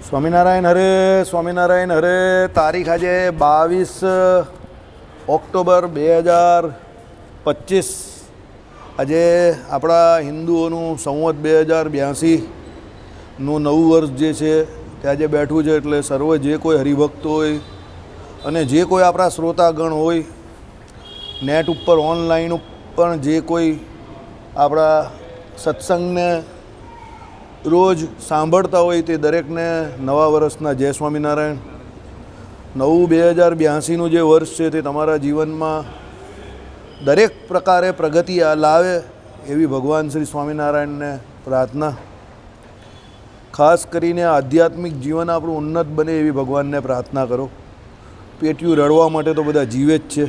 સ્વામિનારાયણ હરે. તારીખ આજે 22 ઓક્ટોબર 2025. આજે આપણા હિન્દુઓનું સંવત 2082નું નવું વર્ષ જે છે તે આજે બેઠું છે. એટલે સર્વ જે કોઈ હરિભક્ત હોય અને જે કોઈ આપણા શ્રોતાગણ હોય, નેટ ઉપર ઓનલાઈન પણ જે કોઈ આપણા સત્સંગને રોજ સાંભળતા હોય તે દરેકને નવા વર્ષના જય સ્વામિનારાયણ. નવું 2082નું જે વર્ષ છે તે તમારા જીવનમાં દરેક પ્રકારે પ્રગતિ લાવે એવી ભગવાન શ્રી સ્વામિનારાયણને પ્રાર્થના. ખાસ કરીને આધ્યાત્મિક જીવન આપણું ઉન્નત બને એવી ભગવાનને પ્રાર્થના કરો. પેટ્યું રડવા માટે તો બધા જીવે જ છે.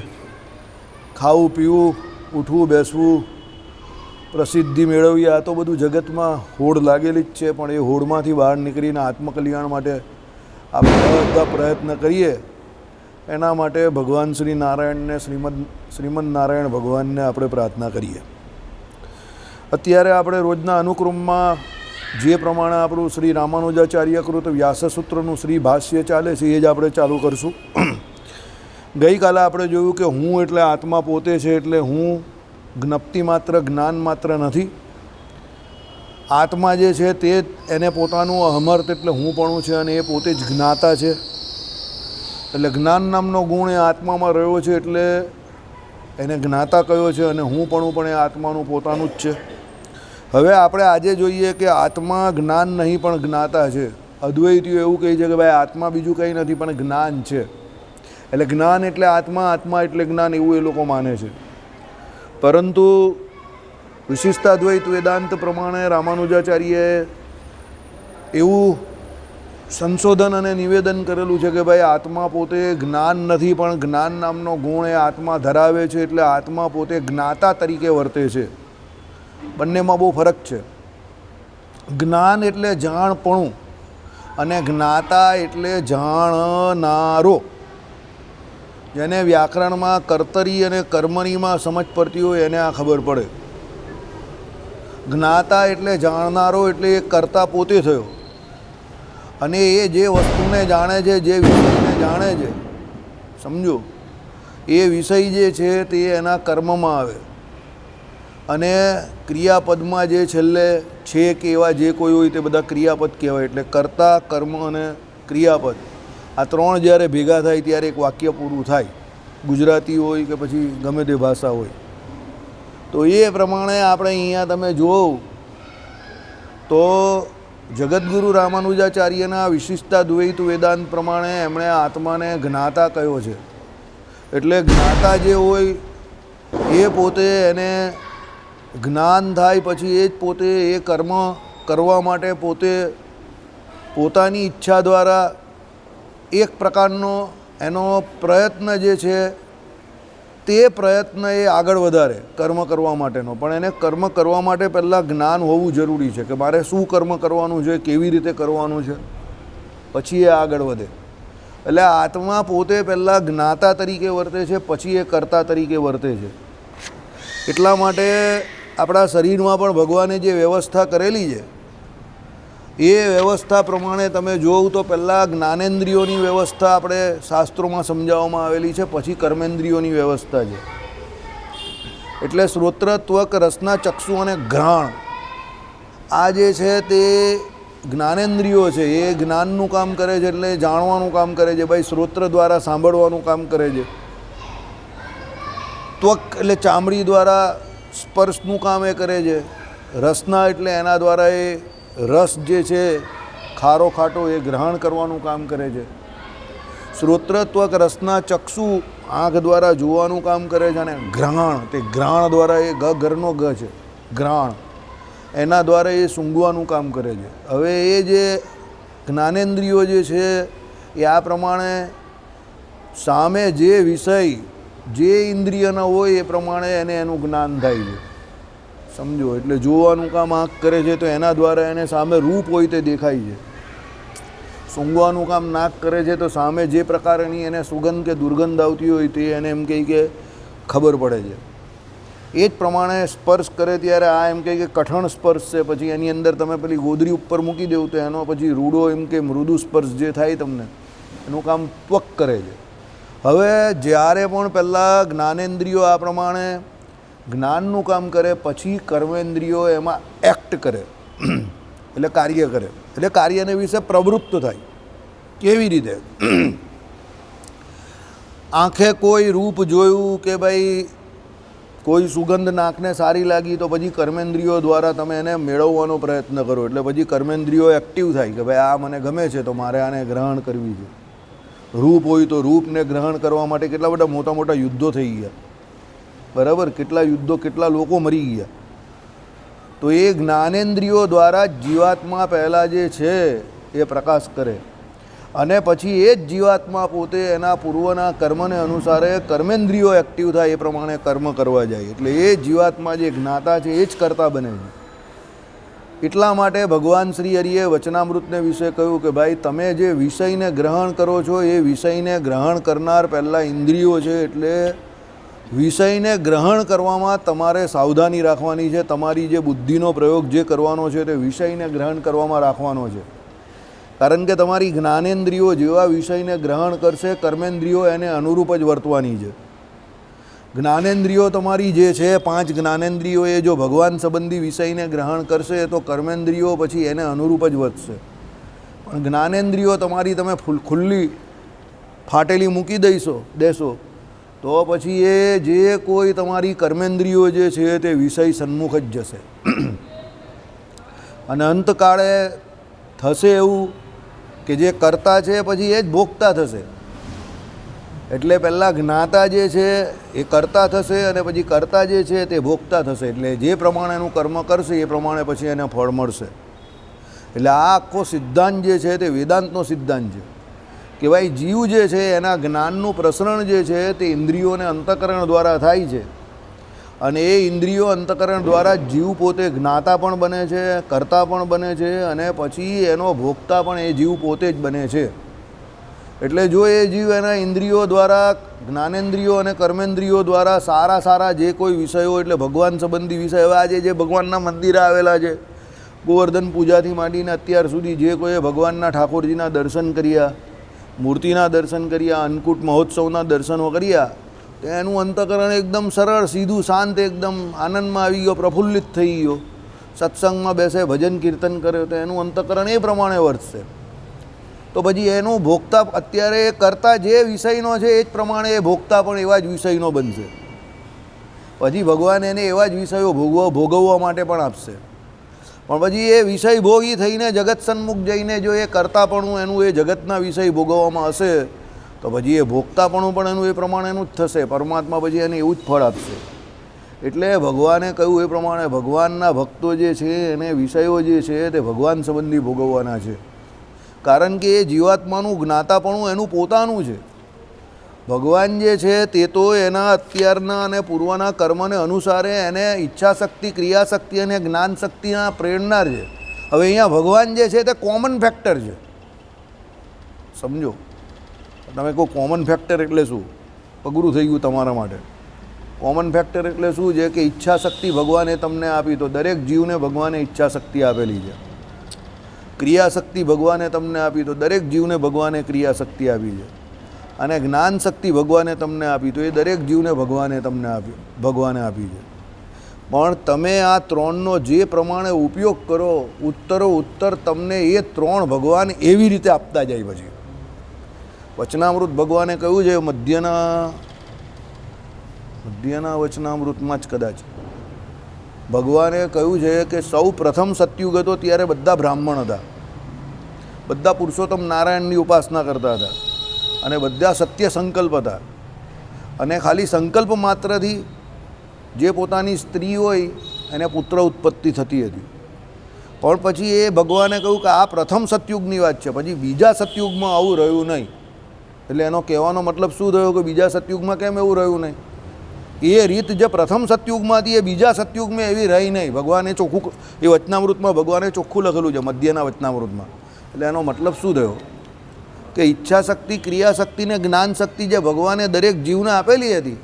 ખાવું પીવું, ઉઠવું બેસવું, પ્રસિદ્ધિ મેળવવી, આ તો બધું જગતમાં હોડ લાગેલી જ છે. પણ એ હોડમાંથી બહાર નીકળીને આત્મકલ્યાણ માટે આપણે બધા પ્રયત્ન કરીએ. એના માટે ભગવાન શ્રી નારાયણને શ્રીમદ નારાયણ ભગવાનને આપણે પ્રાર્થના કરીએ. અત્યારે આપણે રોજના અનુક્રમમાં જે પ્રમાણે આપણું શ્રી રામાનુજાચાર્ય કૃત વ્યાસસૂત્રનું શ્રી ભાષ્ય ચાલે છે એ જ આપણે ચાલુ કરશું. ગઈકાલે આપણે જોયું કે હું એટલે આત્મા પોતે છે. એટલે હું જ્ઞપ્તિ માત્ર, જ્ઞાન માત્ર નથી. આત્મા જે છે તે એને પોતાનું અહમર્ત એટલે હું પણ છે અને એ પોતે જ જ્ઞાતા છે. એટલે જ્ઞાન નામનો ગુણ એ આત્મામાં રહ્યો છે એટલે એને જ્ઞાતા કયો છે અને હું પણ એ આત્માનું પોતાનું જ છે. હવે આપણે આજે જોઈએ કે આત્મા જ્ઞાન નહીં પણ જ્ઞાતા છે. અદ્વૈતીઓ એવું કહે છે કે ભાઈ આત્મા બીજું કંઈ નથી પણ જ્ઞાન છે. એટલે જ્ઞાન એટલે આત્મા, આત્મા એટલે જ્ઞાન, એવું એ લોકો માને છે. પરંતુ વિશિષ્ટાદ્વૈત વેદાંત પ્રમાણે રામાનુજાચાર્યએ એવું સંશોધન અને નિવેદન કરેલું છે કે ભાઈ આત્મા પોતે જ્ઞાન નથી પણ જ્ઞાન નામનો ગુણ એ આત્મા ધરાવે છે. એટલે આત્મા પોતે જ્ઞાતા તરીકે વર્તે છે. બંનેમાં બહુ ફરક છે. જ્ઞાન એટલે જાણપણું અને જ્ઞાતા એટલે જાણનારો. જેને વ્યાકરણમાં કર્તરી અને કર્મણીમાં સમજ પડતી હોય એને આ ખબર પડે. જ્ઞાતા એટલે જાણનારો, એટલે એ કર્તા પોતે થયો અને એ જે વસ્તુને જાણે છે, જે વિષયને જાણે છે, સમજો, એ વિષય જે છે તે એના કર્મમાં આવે અને ક્રિયાપદમાં જે છેલ્લે છે કે એવા જે કોઈ હોય તે બધા ક્રિયાપદ કહેવાય. એટલે કર્તા, કર્મ અને ક્રિયાપદ આ ત્રણ જ્યારે ભેગા થાય ત્યારે એક વાક્ય પૂરું થાય. ગુજરાતી હોય કે પછી ગમે તે ભાષા હોય. તો એ પ્રમાણે આપણે અહીંયા તમે જુઓ તો જગદગુરુ રામાનુજાચાર્યના વિશિષ્ટાદ્વૈત વેદાંત પ્રમાણે એમણે આત્માને જ્ઞાતા કયો છે. એટલે જ્ઞાતા જે હોય એ પોતે એને જ્ઞાન થાય પછી એ જ પોતે એ કર્મ કરવા માટે પોતે પોતાની ઈચ્છા દ્વારા એક પ્રકારનો એનો પ્રયત્ન જે છે તે પ્રયત્ન એ આગળ વધારે કર્મ કરવા માટેનો. પણ એને કર્મ કરવા માટે પહેલાં જ્ઞાન હોવું જરૂરી છે કે મારે શું કર્મ કરવાનું છે, કેવી રીતે કરવાનું છે, પછી એ આગળ વધે. એટલે આત્મા પોતે પહેલાં જ્ઞાતા તરીકે વર્તે છે, પછી એ કર્તા તરીકે વર્તે છે. એટલા માટે આપણા શરીરમાં પણ ભગવાને જે વ્યવસ્થા કરેલી છે એ વ્યવસ્થા પ્રમાણે તમે જોવું તો પહેલાં જ્ઞાનેન્દ્રિયોની વ્યવસ્થા આપણે શાસ્ત્રોમાં સમજાવવામાં આવેલી છે, પછી કર્મેન્દ્રિયોની વ્યવસ્થા છે. એટલે શ્રોત્ર, ત્વક, રસના, ચક્ષુ અને ઘ્રાણ આ જે છે તે જ્ઞાનેન્દ્રિયો છે. એ જ્ઞાનનું કામ કરે છે એટલે જાણવાનું કામ કરે છે. ભાઈ શ્રોત્ર દ્વારા સાંભળવાનું કામ કરે છે. ત્વક એટલે ચામડી દ્વારા સ્પર્શનું કામ એ કરે છે. રસના એટલે એના દ્વારા એ રસ જે છે ખારો ખાટો એ ગ્રહણ કરવાનું કામ કરે છે. શ્રોત્ર, ત્વક, રસના, ચક્ષુ આંખ દ્વારા જોવાનું કામ કરે છે. અને ઘ્રાણ તે ઘ્રાણ દ્વારા એ ઘરનો ગ છે, ઘ્રાણ, એના દ્વારા એ સૂંઘવાનું કામ કરે છે. હવે એ જે જ્ઞાનેન્દ્રિયો જે છે એ આ પ્રમાણે સામે જે વિષય જે ઇન્દ્રિયના હોય એ પ્રમાણે એને એનું જ્ઞાન થાય છે. સમજો, એટલે જોવાનું કામ આંખ કરે છે તો એના દ્વારા એને સામે રૂપ હોય તે દેખાય છે. સૂંઘવાનું કામ નાક કરે છે તો સામે જે પ્રકારની એને સુગંધ કે દુર્ગંધ આવતી હોય તે એને એમ કહે કે ખબર પડે છે. એ જ પ્રમાણે સ્પર્શ કરે ત્યારે આ એમ કહે કે કઠણ સ્પર્શ છે, પછી એની અંદર તમે પેલી ગોદરી ઉપર મૂકી દેવું તો એનો પછી રૂડો એમ કે મૃદુ સ્પર્શ જે થાય તમને એનું કામ ત્વક કરે છે. હવે જ્યારે પણ પહેલાં જ્ઞાનેન્દ્રિયો આ પ્રમાણે જ્ઞાનનું કામ કરે, પછી કર્મેન્દ્રિયો એમાં એક્ટ કરે એટલે કાર્ય કરે, એટલે કાર્યને વિશે પ્રવૃત્ત થાય. કેવી રીતે? આંખે કોઈ રૂપ જોયું કે ભાઈ કોઈ સુગંધ નાકને સારી લાગી તો પછી કર્મેન્દ્રિયો દ્વારા તમે એને મેળવવાનો પ્રયત્ન કરો, એટલે પછી કર્મેન્દ્રિયો એક્ટિવ થાય કે ભાઈ આ મને ગમે છે તો મારે આને ગ્રહણ કરવી છે. રૂપ હોય તો રૂપને ગ્રહણ કરવા માટે કેટલા બધા મોટા મોટા યુદ્ધો થઈ ગયા, બરાબર? કેટલા યુદ્ધો, કેટલા લોકો મરી ગયા. તો એ જ્ઞાનેન્દ્રિયો દ્વારા જીવાત્મા પહેલાં જે છે એ પ્રકાશ કરે, અને પછી એ જ જીવાત્મા પોતે એના પૂર્વના કર્મને અનુસારે કર્મેન્દ્રિયો એક્ટિવ થાય એ પ્રમાણે કર્મ કરવા જાય. એટલે એ જીવાત્મા જે જ્ઞાતા છે એ જ કર્તા બને છે. એટલા માટે ભગવાન શ્રી હરિએ વચનામૃતને વિશે કહ્યું કે ભાઈ તમે જે વિષયને ગ્રહણ કરો છો એ વિષયને ગ્રહણ કરનાર પહેલાં ઇન્દ્રિયો છે, એટલે વિષયને ગ્રહણ કરવામાં તમારે સાવધાની રાખવાની છે. તમારી જે બુદ્ધિનો પ્રયોગ જે કરવાનો છે તે વિષયને ગ્રહણ કરવામાં રાખવાનો છે, કારણ કે તમારી જ્ઞાનેન્દ્રિયો જેવા વિષયને ગ્રહણ કરશે કર્મેન્દ્રિયો એને અનુરૂપ જ વર્તવાની છે. જ્ઞાનેન્દ્રિયો તમારી જે છે 5 જ્ઞાનેન્દ્રિયો એ જો ભગવાન સંબંધી વિષયને ગ્રહણ કરશે તો કર્મેન્દ્રિયો પછી એને અનુરૂપ જ વધશે. પણ જ્ઞાનેન્દ્રિયો તમારી તમે ખુલ્લી ફાટેલી મૂકી દેશો તો પછી એ જે કોઈ તમારી કર્મેન્દ્રિયો જે છે તે વિષય સન્મુખ જ જશે. અને અંતકાળે થશે એવું કે જે કર્તા છે પછી એ જ ભોગતા થશે. એટલે પહેલાં જ્ઞાતા જે છે એ કર્તા થશે અને પછી કર્તા જે છે તે ભોગતા થશે. એટલે જે પ્રમાણેનું કર્મ કરશે એ પ્રમાણે પછી એને ફળ મળશે. એટલે આ આખો સિદ્ધાંત જે છે તે વેદાંતનો સિદ્ધાંત છે કે ભાઈ જીવ જે છે એના જ્ઞાનનું પ્રસરણ જે છે તે ઇન્દ્રિયોને અંતઃકરણ દ્વારા થાય છે, અને એ ઇન્દ્રિયો અંતઃકરણ દ્વારા જીવ પોતે જ્ઞાતા પણ બને છે, કર્તા પણ બને છે, અને પછી એનો ભોગતા પણ એ જીવ પોતે જ બને છે. એટલે જો એ જીવ એના ઇન્દ્રિયો દ્વારા, જ્ઞાનેન્દ્રિયો અને કર્મેન્દ્રિયો દ્વારા સારા જે કોઈ વિષયો, એટલે ભગવાન સંબંધી વિષય, હવે આજે જે ભગવાનના મંદિરે આવેલા છે, ગોવર્ધન પૂજાથી માંડીને અત્યાર સુધી જે કોઈએ ભગવાનના ઠાકોરજીના દર્શન કર્યા, મૂર્તિના દર્શન કર્યા, અન્નકૂટ મહોત્સવના દર્શનો કર્યા, તો એનું અંતઃકરણ એકદમ સરળ, સીધું, શાંત, એકદમ આનંદમાં આવી ગયો, પ્રફુલ્લિત થઈ ગયો. સત્સંગમાં બેસે, ભજન કીર્તન કરે તો એનું અંતઃકરણ એ પ્રમાણે વર્તશે. તો પછી એનું ભોગતા અત્યારે એ કરતા જે વિષયનો છે એ જ પ્રમાણે એ ભોગતા પણ એવા જ વિષયનો બનશે. પછી ભગવાન એને એવા જ વિષયો ભોગવવા માટે પણ આપશે. પણ પછી એ વિષય ભોગી થઈને જગત સન્મુખ જઈને જો એ કરતાપણું એનું એ જગતના વિષય ભોગવવામાં હશે તો પછી એ ભોગતાપણું પણ એનું એ પ્રમાણેનું જ થશે. પરમાત્મા પછી એને એવું જ ફળ આપશે. એટલે ભગવાને કહ્યું એ પ્રમાણે ભગવાનના ભક્તો જે છે એને વિષયો જે છે તે ભગવાન સંબંધી ભોગવવાના છે, કારણ કે એ જીવાત્માનું જ્ઞાતાપણું એનું પોતાનું છે. ભગવાન જે છે તે તો એના અત્યારના અને પૂર્વના કર્મને અનુસારે એને ઈચ્છાશક્તિ, ક્રિયાશક્તિ અને જ્ઞાનશક્તિના પ્રેરનાર છે. હવે અહીંયા ભગવાન જે છે તે કોમન ફેક્ટર છે. સમજો, તમે કહો કોમન ફેક્ટર એટલે શું? અઘરું થઈ ગયું તમારા માટે. કોમન ફેક્ટર એટલે શું છે કે ઈચ્છાશક્તિ ભગવાને તમને આપી, તો દરેક જીવને ભગવાને ઈચ્છાશક્તિ આપેલી છે. ક્રિયાશક્તિ ભગવાને તમને આપી, તો દરેક જીવને ભગવાને ક્રિયાશક્તિ આપી છે. અને જ્ઞાન શક્તિ ભગવાને તમને આપી, તો એ દરેક જીવને ભગવાને આપી છે. પણ તમે આ ત્રણનો જે પ્રમાણે ઉપયોગ કરો, ઉત્તર તમને એ 3 ભગવાન એવી રીતે આપતા જાય. પછી વચનામૃત ભગવાને કહ્યું છે, મધ્યના વચનામૃતમાં જ કદાચ ભગવાને કહ્યું છે કે સૌ પ્રથમ સતયુગ હતો ત્યારે બધા બ્રાહ્મણ હતા, બધા પુરુષોત્તમ નારાયણની ઉપાસના કરતા હતા, અને બધા સત્ય સંકલ્પ હતા, અને ખાલી સંકલ્પ માત્રથી જે પોતાની સ્ત્રી હોય એને પુત્ર ઉત્પત્તિ થતી હતી. પણ પછી એ ભગવાને કહ્યું કે આ પ્રથમ સતયુગની વાત છે, પછી બીજા સતયુગમાં આવું રહ્યું નહીં. એટલે એનો કહેવાનો મતલબ શું થયો કે બીજા સતયુગમાં કેમ એવું રહ્યું નહીં? એ રીત જે પ્રથમ સતયુગમાં હતી એ બીજા સતયુગમાં એવી રહી નહીં. ભગવાને ચોખ્ખું, એ વચનામૃતમાં ભગવાને ચોખ્ખું લખેલું છે, મધ્યના વચનામૃતમાં. એટલે એનો મતલબ શું થયો કે ઈચ્છાશક્તિ, ક્રિયાશક્તિ ને જ્ઞાનશક્તિ જે ભગવાને દરેક જીવને આપેલી હતી,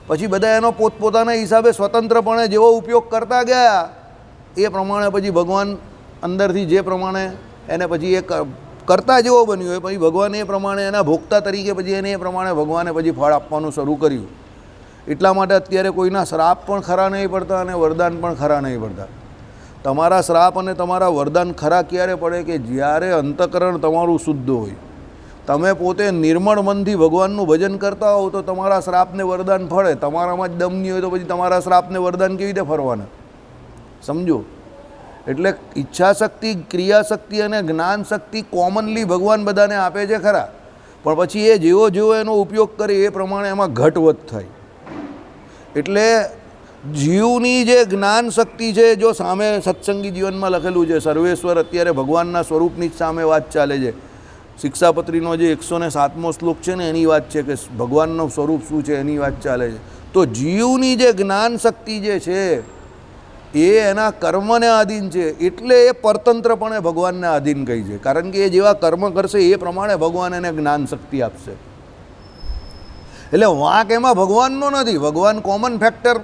પછી બધા એનો પોતપોતાના હિસાબે સ્વતંત્રપણે જેવો ઉપયોગ કરતા ગયા એ પ્રમાણે પછી ભગવાન અંદરથી જે પ્રમાણે એને પછી એ કરતા જેવો બન્યો હોય પછી ભગવાને એ પ્રમાણે એના ભોગતા તરીકે પછી એને એ પ્રમાણે ભગવાને પછી ફળ આપવાનું શરૂ કર્યું. એટલા માટે અત્યારે કોઈના શ્રાપ પણ ખરા નહીં પડતા અને વરદાન પણ ખરા નહીં પડતા. તમારા શ્રાપ અને તમારા વરદાન ખરા ક્યારે પડે કે જ્યારે અંતઃકરણ તમારું શુદ્ધ હોય, તમે પોતે નિર્મળ મનથી ભગવાનનું ભજન કરતા હોવ તો તમારા શ્રાપને વરદાન ફળે. તમારામાં જ દમ નહીં હોય તો પછી તમારા શ્રાપને વરદાન કેવી રીતે ફરવાના? સમજો. એટલે ઈચ્છાશક્તિ, ક્રિયાશક્તિ અને જ્ઞાન શક્તિ કોમનલી ભગવાન બધાને આપે છે ખરા, પણ પછી એ જેવો જેવો એનો ઉપયોગ કરે એ પ્રમાણે એમાં ઘટવધ થાય. એટલે જીવની જે જ્ઞાન શક્તિ છે, જો સામે સત્સંગી જીવનમાં લખેલું છે સર્વેશ્વર અત્યારે ભગવાનના સ્વરૂપની જ સામે વાત ચાલે છે. શિક્ષાપત્રીનો જે 107મો શ્લોક છે ને એની વાત છે કે ભગવાનનું સ્વરૂપ શું છે એની વાત ચાલે છે. તો જીવની જે જ્ઞાન શક્તિ જે છે એ એના કર્મને આધીન છે, એટલે એ પરતંત્રપણે ભગવાનને આધીન કહી છે. કારણ કે એ જેવા કર્મ કરશે એ પ્રમાણે ભગવાન એને જ્ઞાન શક્તિ આપશે. એટલે વાંક એમાં ભગવાનનો નથી, ભગવાન કોમન ફેક્ટર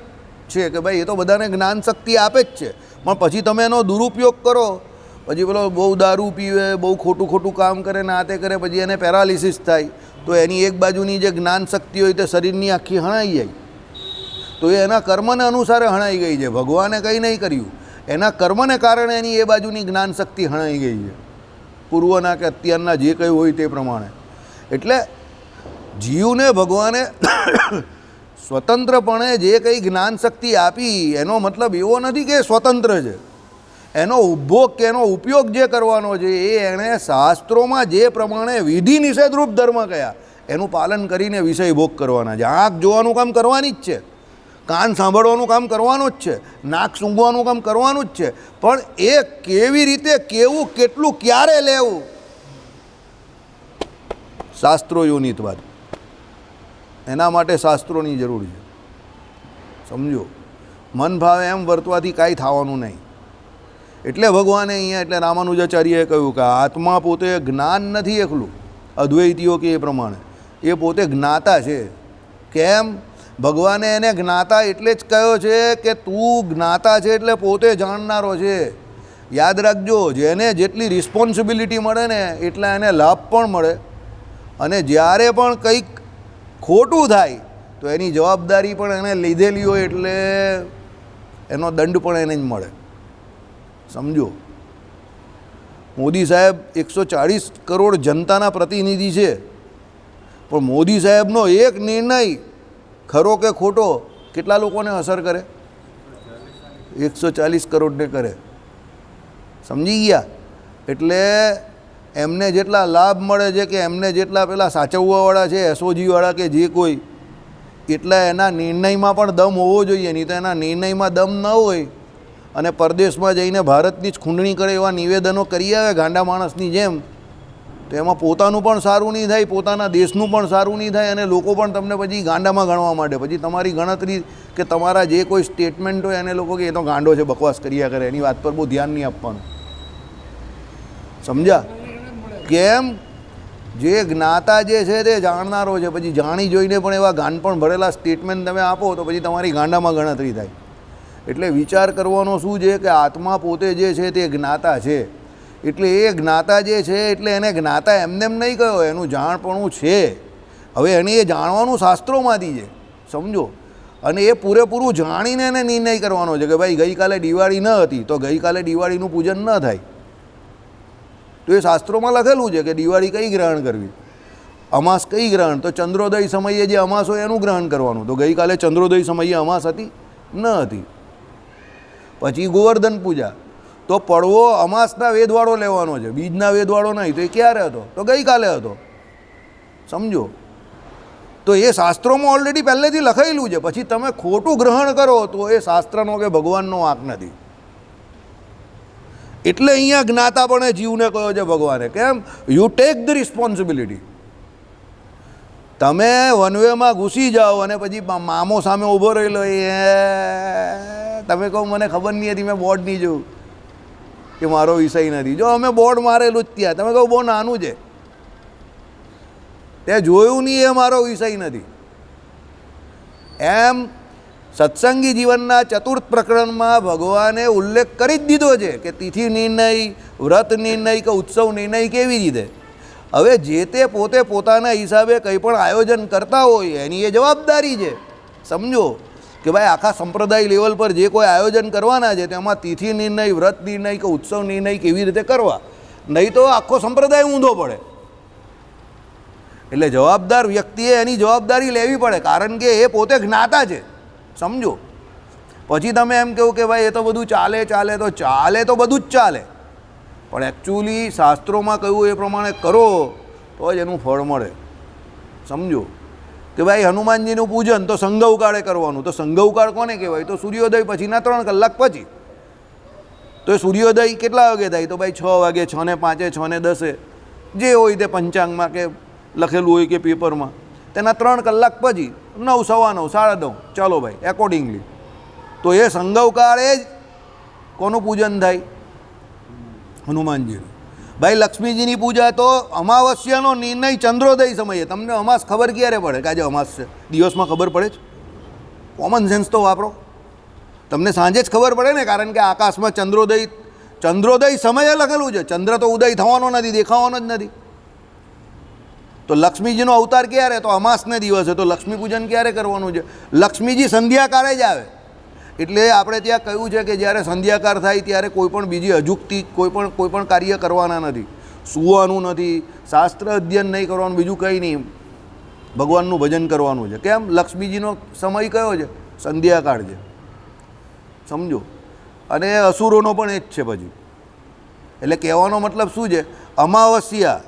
છે કે ભાઈ એ તો બધાને જ્ઞાન શક્તિ આપે જ છે, પણ પછી તમે એનો દુરુપયોગ કરો, પછી પેલો બહુ દારૂ પીવે, બહુ ખોટું ખોટું કામ કરે ને આ તે કરે, પછી એને પેરાલિસિસ થાય, તો એની એક બાજુની જે જ્ઞાન શક્તિ હોય તે શરીરની આખી હણાઈ જાય. તો એ એના કર્મને અનુસારે હણાઈ ગઈ છે, ભગવાને કંઈ નહીં કર્યું, એના કર્મને કારણે એની એ બાજુની જ્ઞાન શક્તિ હણાઈ ગઈ છે, પૂર્વના કે અત્યારના જે કંઈ હોય તે પ્રમાણે. એટલે જીવને ભગવાને સ્વતંત્રપણે જે કંઈ જ્ઞાન શક્તિ આપી એનો મતલબ એવો નથી કે સ્વતંત્ર છે. એનો ઉપભોગ કે એનો ઉપયોગ જે કરવાનો છે એ એણે શાસ્ત્રોમાં જે પ્રમાણે વિધિ નિષેધરૂપ ધર્મ કયા એનું પાલન કરીને વિષય ભોગ કરવાના છે. આંખ જોવાનું કામ કરવાની જ છે, કાન સાંભળવાનું કામ કરવાનું જ છે, નાક સૂંઘવાનું કામ કરવાનું જ છે, પણ એ કેવી રીતે, કેવું, કેટલું, ક્યારે લેવું, શાસ્ત્રો યોનિતવાદ, એના માટે શાસ્ત્રોની જરૂર છે. સમજો. મન ભાવે એમ વર્તવાથી કાંઈ થવાનું નહીં. એટલે ભગવાને અહીંયા, એટલે રામાનુજાચાર્યએ કહ્યું કે આત્મા પોતે જ્ઞાન નથી એકલું, અદ્વૈતીઓ કે એ પ્રમાણે એ પોતે જ્ઞાતા છે. કેમ? ભગવાને એને જ્ઞાતા એટલે જ કહ્યો છે કે તું જ્ઞાતા છે એટલે પોતે જાણનારો છે. યાદ રાખજો, જેને જેટલી રિસ્પોન્સિબિલિટી મળે ને એટલા એને લાભ પણ મળે, અને જ્યારે પણ કંઈક ખોટું થાય તો એની જવાબદારી પણ એને લીધેલી હોય એટલે એનો દંડ પણ એને જ મળે. સમજો. મોદી સાહેબ 140 કરોડ જનતાના પ્રતિનિધિ છે, પણ મોદી સાહેબનો એક નિર્ણય ખરો કે ખોટો કેટલા લોકોને અસર કરે? 140 કરોડને કરે. સમજી ગયા? એટલે એમને જેટલા લાભ મળે છે કે એમને જેટલા પેલા સાચવવાવાળા છે, એસઓજીવાળા કે જે કોઈ, એટલા એના નિર્ણયમાં પણ દમ હોવો જોઈએ. નહીં તો એના નિર્ણયમાં દમ ન હોય અને પરદેશમાં જઈને ભારતની જ ખૂંદણી કરે એવા નિવેદનો કરી આવે ગાંડા માણસની જેમ, તો એમાં પોતાનું પણ સારું નહીં થાય, પોતાના દેશનું પણ સારું નહીં થાય, અને લોકો પણ તમને પછી ગાંડામાં ગણવા માંડે. પછી તમારી ગણતરી કે તમારા જે કોઈ સ્ટેટમેન્ટ હોય એને લોકો કે એ તો ગાંડો છે, બકવાસ કર્યા કરે, એની વાત પર બહુ ધ્યાન નહીં આપવાનું. સમજ્યા? કેમ? જે જ્ઞાતા જે છે તે જાણનારો છે, પછી જાણી જોઈને પણ એવા ગાંડ પણ ભરેલા સ્ટેટમેન્ટ તમે આપો તો પછી તમારી ગાંડામાં ગણતરી થાય. એટલે વિચાર કરવાનો શું છે કે આત્મા પોતે જે છે તે જ્ઞાતા છે. એટલે એ જ્ઞાતા જે છે એટલે એને જ્ઞાતા એમને એમ નહીં કહ્યો, એનું જાણપણું છે. હવે એને એ જાણવાનું શાસ્ત્રોમાંથી છે. સમજો. અને એ પૂરેપૂરું જાણીને એને નિર્ણય કરવાનો છે કે ભાઈ ગઈકાલે દિવાળી ન હતી તો ગઈકાલે દિવાળીનું પૂજન ન થાય. તો એ શાસ્ત્રોમાં લખેલું છે કે દિવાળી કઈ ગ્રહણ કરવી, અમાસ કઈ ગ્રહણ, તો ચંદ્રોદય સમયે જે અમાસ હોય એનું ગ્રહણ કરવાનું. તો ગઈકાલે ચંદ્રોદય સમયે અમાસ હતી? ન હતી. પછી ગોવર્ધન પૂજા, તો પડવો અમાસના વેદવાળો લેવાનો છે, બીજના વેદવાળો નહીં. તો એ ક્યારે હતો? તો ગઈકાલે હતો. સમજો. તો એ શાસ્ત્રોમાં ઓલરેડી પહેલેથી લખાયેલું છે. પછી તમે ખોટું ગ્રહણ કરો તો એ શાસ્ત્રનો કે ભગવાનનો વાંક નથી. એટલે અહીંયા જ્ઞાતાપણે જીવને કહ્યો છે ભગવાને. કેમ? You take the responsibility. તમે વનવેમાં ઘૂસી જાઓ અને પછી મામો સામે ઊભો રહેલો, એ તમે કહો મને ખબર નહીં હતી, મેં બોર્ડ નહીં જોયું, કે મારો વિષય નથી. જો અમે બોર્ડ મારેલું જ ત્યાં, તમે કહો બહુ નાનું છે, તે જોયું નહીં, એ મારો વિષય નથી. એમ સત્સંગી જીવનના ચતુર્થ પ્રકરણમાં ભગવાને ઉલ્લેખ કરી જ દીધો છે કે તિથિ નિર્ણય, વ્રત નિર્ણય કે ઉત્સવ નિર્ણય કેવી રીતે. હવે જે તે પોતે પોતાના હિસાબે કંઈ પણ આયોજન કરતા હોય એની એ જવાબદારી છે. સમજો કે ભાઈ આખા સંપ્રદાય લેવલ પર જે કોઈ આયોજન કરવાના છે તેમાં તિથિ નિર્ણય, વ્રત નિર્ણય કે ઉત્સવ નિર્ણય કેવી રીતે કરવા, નહીં તો આખો સંપ્રદાય ઊંધો પડે. એટલે જવાબદાર વ્યક્તિએ એની જવાબદારી લેવી પડે, કારણ કે એ પોતે જ્ઞાતા છે. સમજો. પછી તમે એમ કહો કે ભાઈ એ તો બધું ચાલે તો બધું જ ચાલે, પણ એકચ્યુઅલી શાસ્ત્રોમાં કહ્યું એ પ્રમાણે કરો તો જ એનું ફળ મળે. સમજો કે ભાઈ હનુમાનજીનું પૂજન તો સંઘવકાળે કરવાનું, તો સંઘવકાળ કોને કહેવાય? તો સૂર્યોદય પછીના 3 કલાક પછી. તો એ સૂર્યોદય કેટલા વાગે થાય? તો ભાઈ 6 વાગે, 6:05, 6:10, જે હોય તે પંચાંગમાં કે લખેલું હોય કે પેપરમાં, તેના 3 કલાક પછી 9, 9:15, 9:30, ચાલો ભાઈ એકોર્ડિંગલી. તો એ સંઘવકાળે જ કોનું પૂજન થાય? હનુમાનજીનું. ભાઈ લક્ષ્મીજીની પૂજા તો અમાવસ્યાનો નિર્ણય ચંદ્રોદય સમયે. તમને અમાસ ખબર ક્યારે પડે કે આજે અમાસ છે? દિવસમાં ખબર પડે જ? કોમન સેન્સ તો વાપરો. તમને સાંજે જ ખબર પડે ને, કારણ કે આકાશમાં ચંદ્રોદય સમયે લખેલું છે. ચંદ્ર તો ઉદય થવાનો નથી, દેખાવાનો જ નથી. તો લક્ષ્મીજીનો અવતાર ક્યારે? તો અમાસને દિવસે. તો લક્ષ્મી પૂજન ક્યારે કરવાનું છે? લક્ષ્મીજી સંધ્યાકાળે જ આવે. એટલે આપણે ત્યાં કહ્યું છે કે જ્યારે સંધ્યાકાર થાય ત્યારે કોઈ પણ બીજી અજુકતી કોઈ પણ કાર્ય કરવાના નથી, સૂવાનું નથી, શાસ્ત્ર અધ્યયન નહીં કરવાનું, બીજું કંઈ નહીં, ભગવાનનું ભજન કરવાનું છે. કેમ? લક્ષ્મીજીનો સમય કયો છે? સંધ્યાકાળ છે. સમજો. અને અસુરોનો પણ એ જ છે પછી. એટલે કહેવાનો મતલબ શું છે? અમાવસ્યા,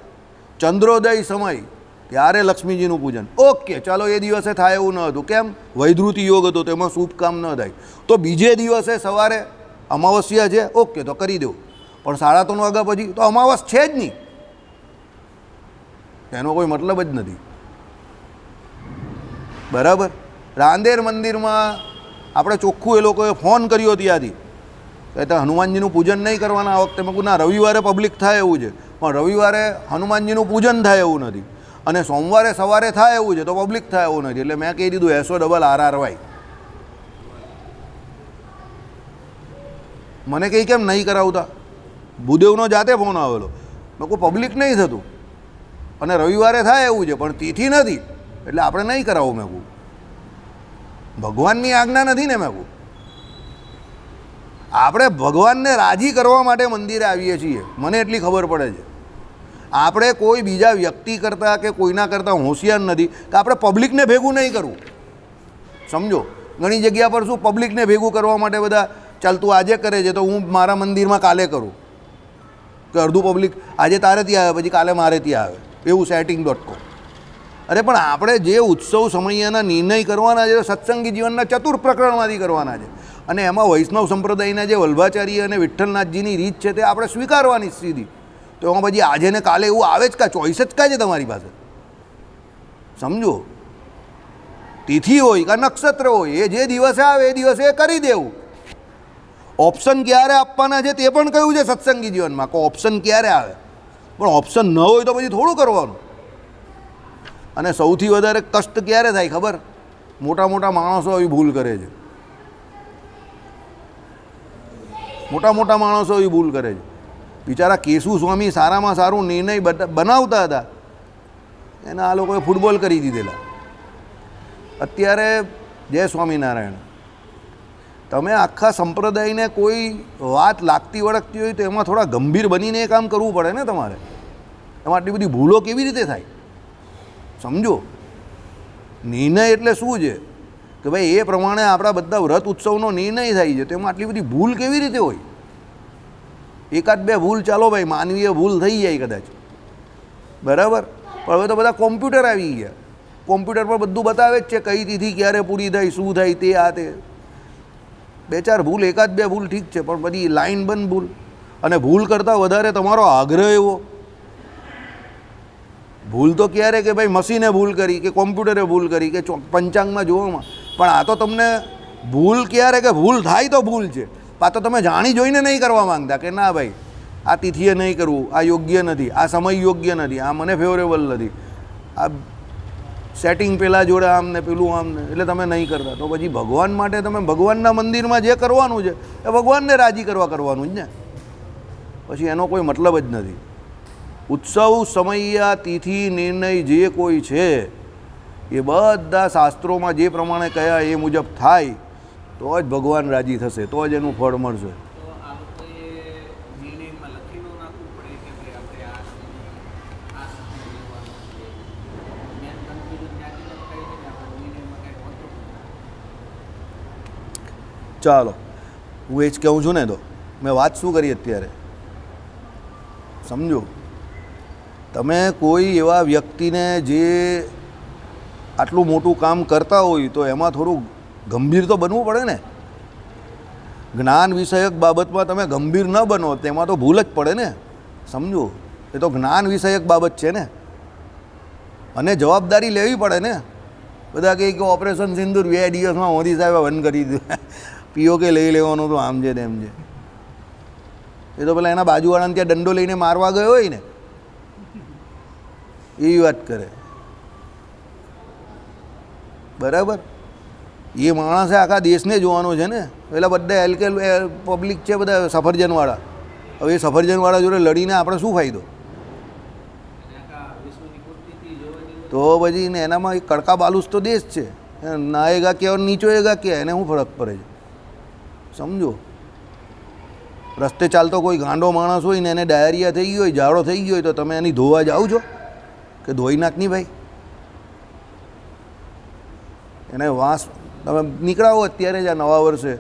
ચંદ્રોદય સમય, ત્યારે લક્ષ્મીજીનું પૂજન. ઓકે, ચાલો એ દિવસે થાય એવું ન હતું. કેમ? વૈધૃતિ યોગ હતો, તેમાં શુભ કામ ન થાય. તો બીજે દિવસે સવારે અમાવસ્યા છે, ઓકે, તો કરી દો. પણ 3:30 વાગ્યા પછી તો અમાવસ છે જ નહીં, એનો કોઈ મતલબ જ નથી. બરાબર. રાંદેર મંદિરમાં આપણે ચોખ્ખું એ લોકોએ ફોન કર્યો ત્યાંથી કે હનુમાનજીનું પૂજન નહીં કરવાના આ વખતે. મેં કહું ના, રવિવારે પબ્લિક થાય એવું છે, પણ રવિવારે હનુમાનજીનું પૂજન થાય એવું નથી, અને સોમવારે સવારે થાય એવું છે તો પબ્લિક થાય એવું નથી. એટલે મેં કહી દીધું SORRY. મને કંઈ કેમ નહીં કરાવતા? ભૂદેવનો જાતે ફોન આવેલો. મેં કહું પબ્લિક નહીં થતું, અને રવિવારે થાય એવું છે પણ તિથિ નથી, એટલે આપણે નહીં કરાવું. મેં કહું ભગવાનની આજ્ઞા નથી ને. મેં કહું આપણે ભગવાનને રાજી કરવા માટે મંદિરે આવીએ છીએ, મને એટલી ખબર પડે છે. આપણે કોઈ બીજા વ્યક્તિ કરતાં કે કોઈના કરતાં હોશિયાર નથી કે આપણે પબ્લિકને ભેગું નહીં કરવું. સમજો. ઘણી જગ્યા પર શું પબ્લિકને ભેગું કરવા માટે બધા ચાલ તું આજે કરે છે તો હું મારા મંદિરમાં કાલે કરું, કે અડધું પબ્લિક આજે તારે ત્યાં આવે પછી કાલે મારે ત્યાં આવે, એવું setting.com. અરે પણ આપણે જે ઉત્સવ સમયના નિર્ણય કરવાના છે સત્સંગી જીવનના ચતુર્થ પ્રકરણમાંથી કરવાના છે, અને એમાં વૈષ્ણવ સંપ્રદાયના જે વલ્ભાચાર્ય અને વિઠ્ઠલનાથજીની રીત છે તે આપણે સ્વીકારવાની સીધી. તો એમાં પછી આજે ને કાલે એવું આવે જ કા? ચોઈસ જ કા છે તમારી પાસે? સમજો. તિથિ હોય કે નક્ષત્ર હોય, એ જે દિવસે આવે એ દિવસે એ કરી દેવું. ઓપ્શન ક્યારે આપવાના છે તે પણ કહ્યું છે સત્સંગી જીવનમાં, કે ઓપ્શન ક્યારે આવે. પણ ઓપ્શન ન હોય તો પછી થોડું કરવાનું. અને સૌથી વધારે કષ્ટ ક્યારે થાય ખબર? મોટા મોટા માણસો આવી ભૂલ કરે છે. મોટા માણસો આવી ભૂલ કરે છે. બિચારા કેશુ સ્વામી સારામાં સારું નિર્ણય બનાવતા હતા, એને આ લોકોએ ફૂટબોલ કરી દીધેલા. અત્યારે જય સ્વામિનારાયણ. તમે આખા સંપ્રદાયને કોઈ વાત લાગતી વળગતી હોય તો એમાં થોડા ગંભીર બનીને એ કામ કરવું પડે ને તમારે. એમાં આટલી બધી ભૂલો કેવી રીતે થાય? સમજો. નિર્ણય એટલે શું છે કે ભાઈ એ પ્રમાણે આપણા બધા વ્રત ઉત્સવનો નિર્ણય થાય છે, તો એમાં આટલી બધી ભૂલ કેવી રીતે હોય? 1-2 ભૂલ ચાલો ભાઈ, માનવીય ભૂલ થઈ જાય કદાચ, બરાબર. પણ હવે તો બધા કોમ્પ્યુટર આવી ગયા, કોમ્પ્યુટર પર બધું બતાવે જ છે કઈ તિથિ ક્યારે પૂરી થાય, શું થાય, તે આ તે. 2-4 ભૂલ, 1-2 ભૂલ ઠીક છે, પણ બધી લાઈન બંધ ભૂલ. અને ભૂલ કરતાં વધારે તમારો આગ્રહ એવો. ભૂલ તો ક્યારે કે ભાઈ મશીને ભૂલ કરી કે કોમ્પ્યુટરે ભૂલ કરી કે પંચાંગમાં જોવામાં, પણ આ તો તમને ભૂલ ક્યારે કે ભૂલ થાય તો ભૂલ છે. આ તો તમે જાણી જોઈને નહીં કરવા માંગતા કે ના ભાઈ આ તિથિએ નહીં કરવું, આ યોગ્ય નથી, આ સમય યોગ્ય નથી, આ મને ફેવરેબલ નથી, આ સેટિંગ પેલા જોડે આમ ને પેલું આમ ને, એટલે તમે નહીં કરતા. તો પછી ભગવાન માટે તમે ભગવાનના મંદિરમાં જે કરવાનું છે એ ભગવાનને રાજી કરવાનું જ ને, પછી એનો કોઈ મતલબ જ નથી. ઉત્સવ, સમયા, તિથિ, નિર્ણય જે કોઈ છે એ બધા શાસ્ત્રોમાં જે પ્રમાણે કયા એ મુજબ થાય તો જ ભગવાન રાજી થશે, તો જ એનું ફળ મળશે. ચાલો હું એ જ કહું છું ને, તો મેં વાત શું કરી અત્યારે સમજો. તમે કોઈ એવા વ્યક્તિને જે આટલું મોટું કામ કરતા હોય તો એમાં થોડું ગંભીર તો બનવું પડે ને. જ્ઞાન વિષયક બાબતમાં તમે ગંભીર ન બનો તેમાં તો ભૂલ જ પડે ને, સમજો. એ તો જ્ઞાન વિષયક બાબત છે ને, અને જવાબદારી લેવી પડે ને. બધા કહે કે ઓપરેશન સિંદૂર 2 દિવસમાં મોદી સાહેબે બંધ કરી દીધું, પીઓકે લઈ લેવાનું તો આમ છે તેમ છે. એ તો પેલા એના બાજુવાળાને ત્યાં દંડો લઈને મારવા ગયો હોય ને એવી વાત કરે, બરાબર. એ માણસે આખા દેશને જોવાનો છે ને. પેલા બધા એલકેલ પબ્લિક છે બધા સફરજનવાળા. હવે એ સફરજનવાળા જોડે લડીને આપણે શું ફાયદો? તો પછી ને એનામાં એક કડકા બાલુસ તો દેશ છે, નાએગા કે નીચોએગા કે, એને શું ફરક પડે છે? સમજો. રસ્તે ચાલતો કોઈ ગાંડો માણસ હોય ને એને ડાયરિયા થઈ ગયો હોય, ઝાડો થઈ ગયો હોય, તો તમે એની ધોવા જાઓ છો કે ધોઈ નાખ નહીં ભાઈ? એને વાંસ તમે નીકળાવો અત્યારે જ આ નવા વર્ષે,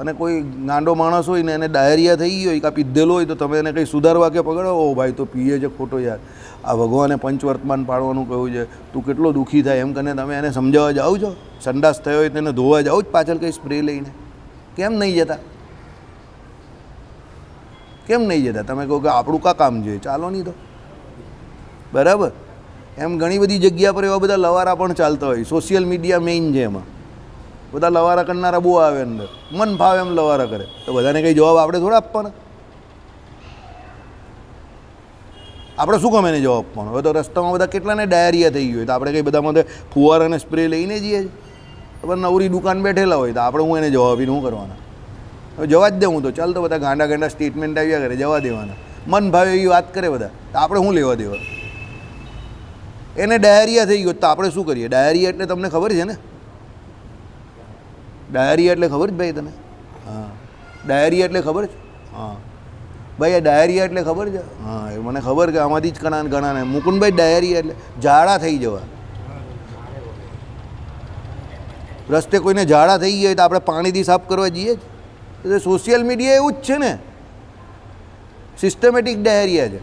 અને કોઈ ગાંડો માણસ હોય ને એને ડાયરિયા થઈ ગયો હોય કાં પીધેલો હોય તો તમે એને કંઈ સુધારવા કે પકડો, ઓ ભાઈ તો પીએ છે ખોટો યાર, આ ભગવાને પંચવર્તમાન પાડવાનું કહ્યું છે, તું કેટલો દુઃખી થાય એમ કરીને તમે એને સમજાવવા જાઓ છો? સંડાસ થયો હોય તેને ધોવા જાઓ જ પાછળ કંઈ સ્પ્રે લઈને? કેમ નહીં જતા? કેમ નહીં જતા? તમે કહો કે આપણું કા કામ છે, ચાલો નહીં તો, બરાબર. એમ ઘણી બધી જગ્યા પર એવા બધા લવારા પણ ચાલતા હોય. સોશિયલ મીડિયા મેઇન છે, એમાં બધા લવારા કરનારા બહુ આવે અંદર, મન ભાવે એમ લવારા કરે. તો બધાને કંઈ જવાબ આપણે થોડા આપવાના? આપણે શું ગમે એને જવાબ આપવાનો? હવે તો રસ્તામાં બધા કેટલાને ડાયરિયા થઈ ગયું હોય તો આપણે કંઈ બધામાં ફુવારા અને સ્પ્રે લઈને જઈએ છીએ? ખબર નવરી દુકાન બેઠેલા હોય તો આપણે હું એને જવાબ આપીને શું કરવાના? હવે જવા જ દે હું તો, ચાલ તો બધા ગાંડા ગાંડા સ્ટેટમેન્ટ આવ્યા કરે, જવા દેવાના. મન ભાવે એવી વાત કરે બધા, તો આપણે શું લેવા દેવા? એને ડાયરિયા થઈ ગયો તો આપણે શું કરીએ? ડાયરિયા એટલે તમને ખબર છે ને? ડાયરિયા એટલે ખબર જ ભાઈ તને? હા, ડાયરિયા એટલે ખબર છે? હા ભાઈ, આ ડાયરિયા એટલે ખબર છે? હા, એ મને ખબર કે આમાંથી જ ઘણાને મુકુંદભાઈ ડાયરિયા એટલે ઝાડા થઈ જવા. રસ્તે કોઈને ઝાડા થઈ ગયા હોય તો આપણે પાણીથી સાફ કરવા જઈએ જ. એટલે સોશિયલ મીડિયા એવું જ છે ને, સિસ્ટમેટિક ડાયરિયા છે.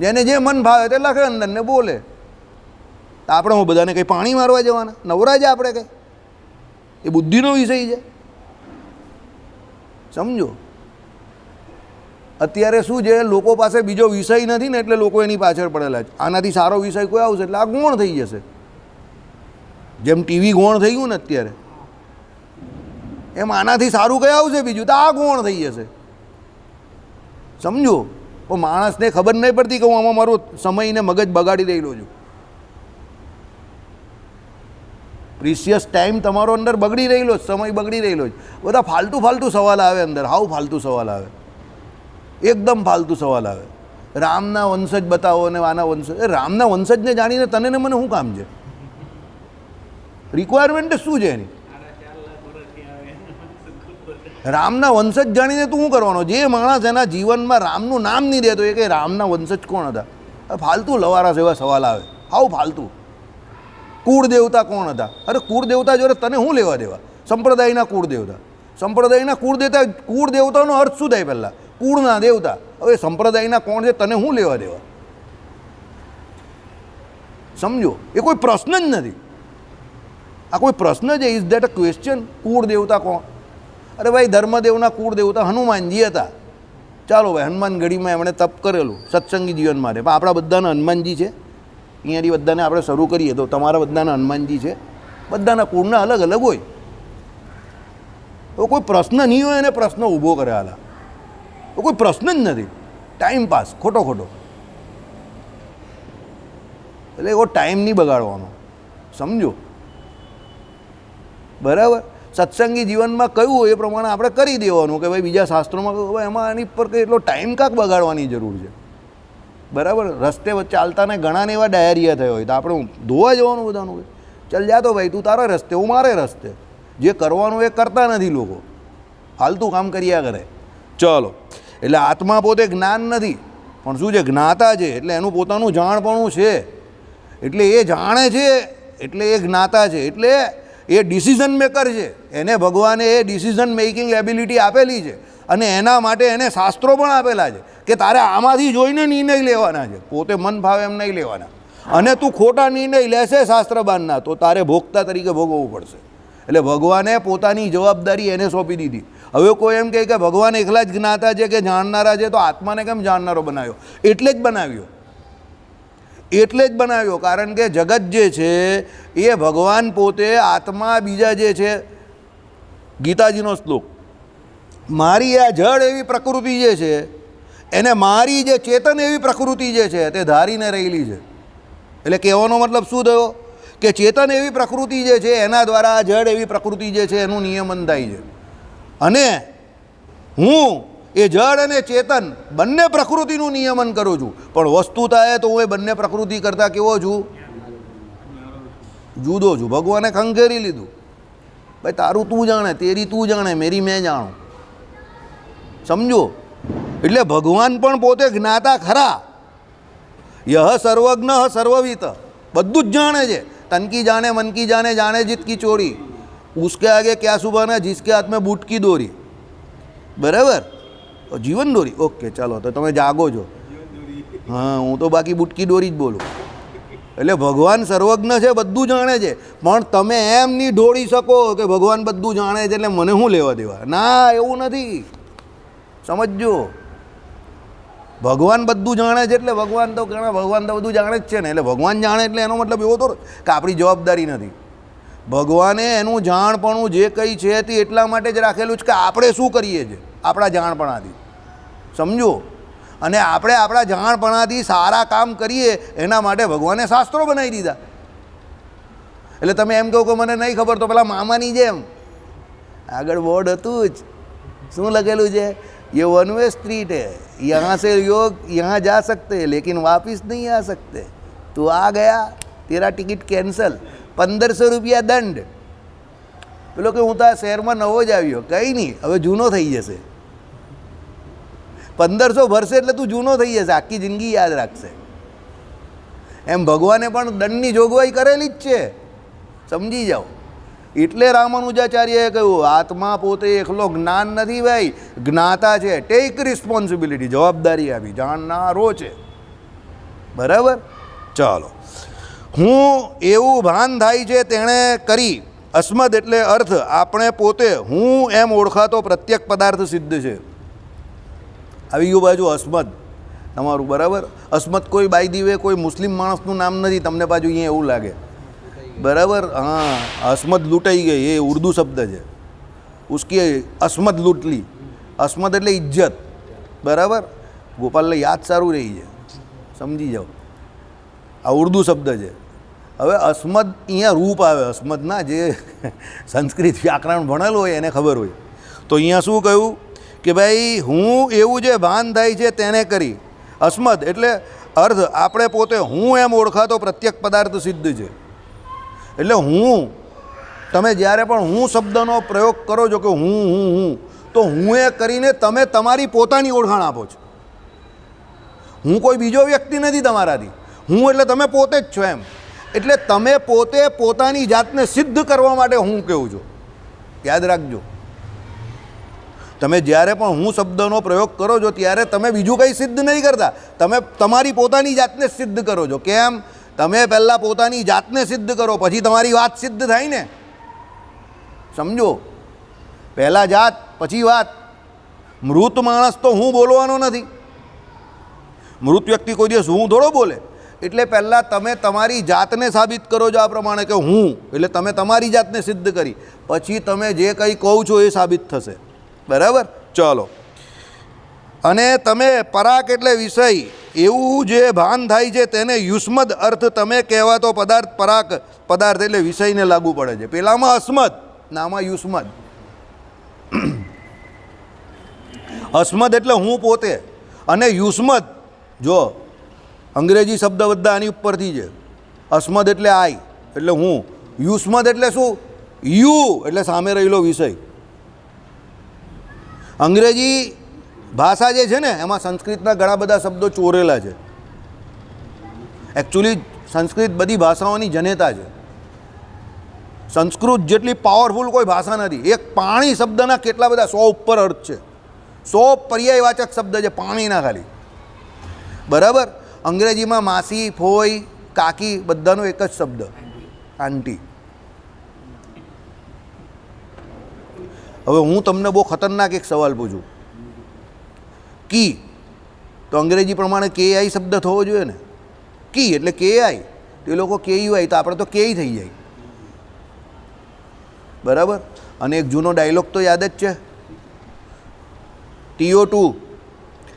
જેને જે મન ભાવે તે લખે અંદર ને બોલે. તો આપણે હું બધાને કંઈ પાણી મારવા જવાના? નવરા છે આપણે કંઈ? એ બુદ્ધિનો વિષય છે, સમજો. અત્યારે શું છે, લોકો પાસે બીજો વિષય નથી ને એટલે લોકો એની પાછળ પડેલા છે. આનાથી સારો વિષય કોઈ આવશે એટલે આ ગૌણ થઈ જશે. જેમ ટીવી ગૌણ થઈ ગયું ને અત્યારે, એમ આનાથી સારું કઈ આવશે બીજું તો આ ગૌણ થઈ જશે, સમજો. પણ માણસને ખબર નહીં પડતી કે હું આમાં મારો સમયને મગજ બગાડી રહેલો છું. પ્રિસિયસ ટાઈમ તમારો અંદર બગડી રહેલો, સમય બગડી રહેલો છે. બધા ફાલતુ સવાલ આવે અંદર, હાવ ફાલતુ સવાલ આવે, એકદમ ફાલતુ સવાલ આવે. રામના વંશજ બતાવો ને આના વંશજ. રામના વંશજને જાણીને તને ને મને શું કામ છે? રિક્વાયરમેન્ટ શું છે એની? રામના વંશજ જાણીને તું શું કરવાનો? જે માણસ એના જીવનમાં રામનું નામ નહીં દેતો એ કે રામના વંશજ કોણ હતા? ફાલતુ લવારા જેવા સવાલ આવે, હાવ ફાલતુ. કુળ દેવતા કોણ હતા? અરે કુળ દેવતા જોડે તને શું લેવા દેવા? સંપ્રદાયના કુળ દેવતા, સંપ્રદાયના કુળ દેવતાનો અર્થ શું થાય? પહેલાં કુળના દેવતા, હવે સંપ્રદાયના કોણ છે તને શું લેવા દેવા? સમજો, એ કોઈ પ્રશ્ન જ નથી. આ કોઈ પ્રશ્ન છે? Is that a question? કુળ દેવતા કોણ? અરે ભાઈ, ધર્મદેવના કુળ દેવતા હનુમાનજી હતા. ચાલો ભાઈ, હનુમાન ગઢીમાં એમણે તપ કરેલું સત્સંગી જીવન માટે. પણ આપણા બધાના હનુમાનજી છે. અહીંયાથી બધાને આપણે શરૂ કરીએ તો તમારા બધાના હનુમાનજી છે. બધાના કુળના અલગ અલગ હોય. તો કોઈ પ્રશ્ન નહીં હોય એને પ્રશ્ન ઊભો કરે. હાલા તો કોઈ પ્રશ્ન જ નથી, ટાઈમ પાસ ખોટો. એટલે એવો ટાઈમ નહીં બગાડવાનો, સમજો, બરાબર. સત્સંગી જીવનમાં કયું એ પ્રમાણે આપણે કરી દેવાનું કે ભાઈ બીજા શાસ્ત્રોમાં કહ્યું એમાં એની પર કંઈ એટલો ટાઈમ કાંક બગાડવાની જરૂર છે, બરાબર. રસ્તે ચાલતાને ઘણાને એવા ડાયરિયા થયો હોય તો આપણે ધોવા જવાનું બધાનું, ચાલ જા તો ભાઈ તું તારા રસ્તે હું મારે રસ્તે, જે કરવાનું એ કરતા નથી લોકો, હાલતું કામ કર્યા કરે. ચલો, એટલે આત્મા પોતે જ્ઞાન નથી પણ શું છે, જ્ઞાતા છે. એટલે એનું પોતાનું જાણપણું છે, એટલે એ જાણે છે, એટલે એ જ્ઞાતા છે, એટલે એ ડિસિઝન મેકર છે. એને ભગવાને એ ડિસિઝન મેકિંગ એબિલિટી આપેલી છે અને એના માટે એને શાસ્ત્રો પણ આપેલા છે કે તારે આમાંથી જોઈને નિર્ણય લેવાના છે, પોતે મન ભાવે એમ નહીં લેવાના. અને તું ખોટા નિર્ણય લેશે શાસ્ત્રબાનના તો તારે ભોગતા તરીકે ભોગવવું પડશે. એટલે ભગવાને પોતાની જવાબદારી એને સોંપી દીધી. હવે કોઈ એમ કહે કે ભગવાન એકલા જ જ્ઞાતા છે કે જાણનારા છે, તો આત્માને કેમ જાણનારો બનાવ્યો? એટલે જ બનાવ્યો, એટલે જ બનાવ્યો, કારણ કે જગત જે છે એ ભગવાન પોતે આત્મા, બીજા જે છે ગીતાજીનો શ્લોક, મારી આ જડ એવી પ્રકૃતિ જે છે એને મારી જે ચેતન એવી પ્રકૃતિ જે છે તે ધારીને રહેલી છે. એટલે કહેવાનો મતલબ શું થયો કે ચેતન એવી પ્રકૃતિ જે છે એના દ્વારા આ જડ એવી પ્રકૃતિ જે છે એનું નિયમન થાય છે. અને હું એ જડ અને ચેતન બંને પ્રકૃતિનું નિયમન કરું છું, પણ વસ્તુતા એ તો હું એ બંને પ્રકૃતિ કરતાં કેવો છું? જુદો છું. ભગવાને ખંખેરી લીધું, ભાઈ તારું તું જાણે, તેરી તું જાણે, મેરી મેં જાણું, સમજો. એટલે ભગવાન પણ પોતે જ્ઞાતા ખરા. યહ સર્વજ્ઞ સર્વવિત, બધું જ જાણે છે. તન કી જાણે, મન કી જાણે, જાણે જીત કી ચોરી, ઉસકે આગે ક્યાં સુબાના, જિસકે હાથ મેં બૂટ કી દોરી, બરાબર. જીવન દોરી, ઓકે ચાલો, તો તમે જાગો છો. હા, હું તો બાકી બુટકી દોરી જ બોલું. એટલે ભગવાન સર્વજ્ઞ છે, બધું જાણે છે, પણ તમે એમ નહીં દોડી શકો કે ભગવાન બધું જાણે છે એટલે મને શું લેવા દેવા. ના, એવું નથી, સમજજો. ભગવાન બધું જાણે છે એટલે ભગવાન તો બધું જાણે જ છે ને. એટલે ભગવાન જાણે એટલે એનો મતલબ એવો થોડો કે આપણી જવાબદારી નથી. ભગવાને એનું જાણપણું જે કંઈ છે તે એટલા માટે જ રાખેલું છે કે આપણે શું કરીએ છીએ આપણા જાણપણાથી, સમજો. અને આપણે આપણા જાણપણાથી સારા કામ કરીએ એના માટે ભગવાને શાસ્ત્રો બનાવી દીધા. એટલે તમે એમ કહો કે મને નહીં ખબર, તો પેલા મામાની જેમ આગળ બોર્ડ હતું જ, શું લખેલું છે? ये वन वे स्ट्रीट है, यहाँ से योग यहाँ जा सकते हैं लेकिन वापस नहीं आ सकते, तो आ गया तेरा टिकट कैंसल, 1500 રૂપિયા દંડ. પેલો કે હું તો આ શહેરમાં નવો જ આવ્યો, કંઈ નહીં હવે જૂનો થઈ જશે. 1500 ભરશે એટલે તું જૂનો થઈ જશે, આખી જિંદગી યાદ રાખશે. એમ ભગવાને પણ દંડની જોગવાઈ કરેલી જ છે, સમજી જાઓ. એટલે રામાનુજાચાર્યએ કહ્યું આત્મા પોતે એકલો જ્ઞાન નથી ભાઈ, જ્ઞાતા છે. ટેક રિસ્પોન્સિબિલિટી, જવાબદારી આપી, જાણનારો છે, બરાબર. ચાલો, હું એવું ભાન થાય છે તેણે કરી. અસ્મદ એટલે અર્થ, આપણે પોતે હું એમ ઓળખાતો પ્રત્યેક પદાર્થ સિદ્ધ છે. આવી ગયું બાજુ અસ્મદ તમારું, બરાબર. અસ્મદ કોઈ બાય ધી વે કોઈ મુસ્લિમ માણસનું નામ નથી, તમને પાછું અહીંયા એવું લાગે, બરાબર. હા, અસ્મદ લૂંટાઈ ગઈ એ ઉર્દુ શબ્દ છે. ઉસકી અસ્મદ લૂંટ લી. અસ્મદ એટલે ઇજ્જત, બરાબર. ગોપાલને યાદ સારું રહી છે, સમજી જાઓ. આ ઉર્દુ શબ્દ છે. હવે અસ્મદ અહીંયા રૂપ આવે અસ્મદના, જે સંસ્કૃત વ્યાકરણ ભણેલું હોય એને ખબર હોય. તો અહીંયા શું કહ્યું કે ભાઈ હું એવું જે ભાન થાય છે તેને કરી. અસ્મદ એટલે અર્થ, આપણે પોતે હું એમ ઓળખાતો પ્રત્યેક પદાર્થ સિદ્ધ છે. એટલે હું, તમે જ્યારે પણ હું શબ્દનો પ્રયોગ કરો છો કે હું તો હું એ કરીને તમે તમારી પોતાની ઓળખાણ આપો છો. હું કોઈ બીજો વ્યક્તિ નથી તમારાથી. હું એટલે તમે પોતે જ છો એમ. એટલે તમે પોતે પોતાની જાતને સિદ્ધ કરવા માટે હું કહું છું, યાદ રાખજો. તમે જ્યારે પણ હું શબ્દનો પ્રયોગ કરો છો ત્યારે તમે બીજું કંઈ સિદ્ધ નહીં કરતા, તમે તમારી પોતાની જાતને સિદ્ધ કરો છો. કેમ? તમે પહેલાં પોતાની જાતને સિદ્ધ કરો, પછી તમારી વાત સિદ્ધ થાય ને, સમજો. પહેલાં જાત પછી વાત. મૃત માણસ તો હું બોલવાનો નથી, મૃત વ્યક્તિ કોઈ દિવસ હું થોડો બોલે. એટલે પહેલાં તમે તમારી જાતને સાબિત કરો છો આ પ્રમાણે કે હું, એટલે તમે તમારી જાતને સિદ્ધ કરી, પછી તમે જે કંઈ કહો છો એ સાબિત થશે, બરાબર. ચાલો, અને તમે પરાક એટલે વિષય એવું જે ભાન થાય છે તેને યુષ્મદ અર્થ તમે કહેવાતો પદાર્થ પરાક પદાર્થ એટલે વિષયને લાગુ પડે છે. પેલામાં અસ્મદ નામાં યુષ્મદ. અસ્મદ એટલે હું પોતે, અને યુષ્મદ જો અંગ્રેજી શબ્દ બધા આની ઉપરથી છે. અસ્મદ એટલે આઈ એટલે હું, યુષ્મદ એટલે શું? યુ એટલે સામે રહેલો વિષય. અંગ્રેજી ભાષા જે છે ને એમાં સંસ્કૃતના ઘણા બધા શબ્દો ચોરેલા છે. એકચ્યુઅલી સંસ્કૃત બધી ભાષાઓની જનેતા છે. સંસ્કૃત જેટલી પાવરફુલ કોઈ ભાષા નથી. એક પાણી શબ્દના કેટલા બધા 100 ઉપર અર્થ છે, 100 પર્યાયવાચક શબ્દ છે પાણીના ખાલી. બરાબર. અંગ્રેજીમાં માસી, ફોઈ, કાકી બધાનો એક જ શબ્દ આંટી. હવે હું તમને બહુ ખતરનાક એક સવાલ પૂછું. કી તો અંગ્રેજી પ્રમાણે KI શબ્દ થવો જોઈએ ને. કી એટલે KI, તો એ લોકો KUI, તો આપણે તો KI થઈ જાય. બરાબર. અને એક જૂનો ડાયલોગ તો યાદ જ છે, TO2